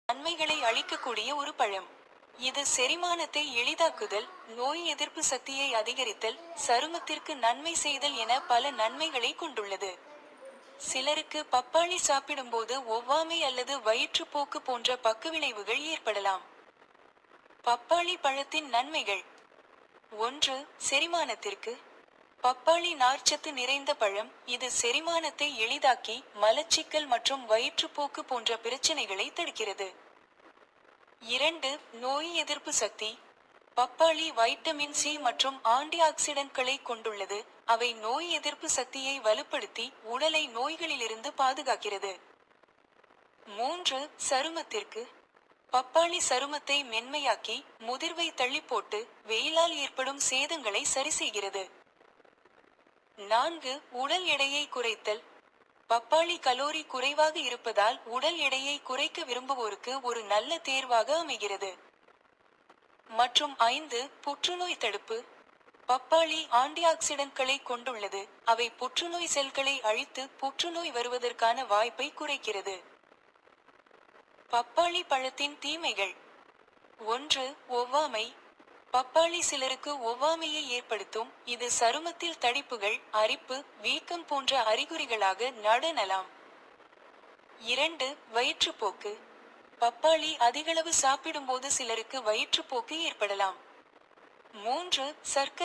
நன்மைகளை அளிக்கக்கூடிய ஒரு பழம். இது செரிமானத்தை எளிதாக்குதல், நோய் எதிர்ப்பு சக்தியை அதிகரித்தல், சருமத்திற்கு நன்மை செய்தல் என பல நன்மைகளை கொண்டுள்ளது. சிலருக்கு பப்பாளி சாப்பிடும்போது ஒவ்வாமை அல்லது வயிற்றுப்போக்கு போன்ற பக்கவிளைவுகள் ஏற்படலாம். பப்பாளி பழத்தின் நன்மைகள். 1. செரிமானத்திற்கு. பப்பாளி நார்ச்சத்து நிறைந்த பழம். இது செரிமானத்தை எளிதாக்கி மலச்சிக்கல் மற்றும் வயிற்றுப்போக்கு போன்ற பிரச்சனைகளை தடுக்கிறது. 2. நோய் எதிர்ப்பு சக்தி. பப்பாளி வைட்டமின் சி மற்றும் ஆன்டி ஆக்சிடென்ட்களை கொண்டுள்ளது. அவை நோய் எதிர்ப்பு சக்தியை வலுப்படுத்தி உடலை நோய்களிலிருந்து பாதுகாக்கிறது. 3. சருமத்திற்கு. பப்பாளி சருமத்தை மென்மையாக்கி முதிர்வை தள்ளிப்போட்டு வெயிலால் ஏற்படும் சேதங்களை சரிசெய்கிறது. 4. உடல் எடையை குறைத்தல். பப்பாளி கலோரி குறைவாக இருப்பதால் உடல் எடையை குறைக்க விரும்புவோருக்கு ஒரு நல்ல தேர்வாக அமைகிறது. மற்றும் 5. புற்றுநோய் தடுப்பு. பப்பாளி ஆன்டிஆக்சிடென்ட்களை கொண்டுள்ளது. அவை புற்றுநோய் செல்களை அழித்து புற்றுநோய் வருவதற்கான வாய்ப்பை குறைக்கிறது. பப்பாளி பழத்தின் தீமைகள். 1. ஒவ்வாமை. பப்பாளி சிலருக்கு ஒவ்வாமையை ஏற்படுத்தும். இது சருமத்தில் தடிப்புகள், அரிப்பு, வீக்கம் போன்ற அறிகுறிகளாக நடனலாம். 2. வயிற்றுப்போக்கு. பப்பாளி அதிகளவு சாப்பிடும்போது சிலருக்கு வயிற்றுப்போக்கு ஏற்படலாம். 3. சர்க்கரை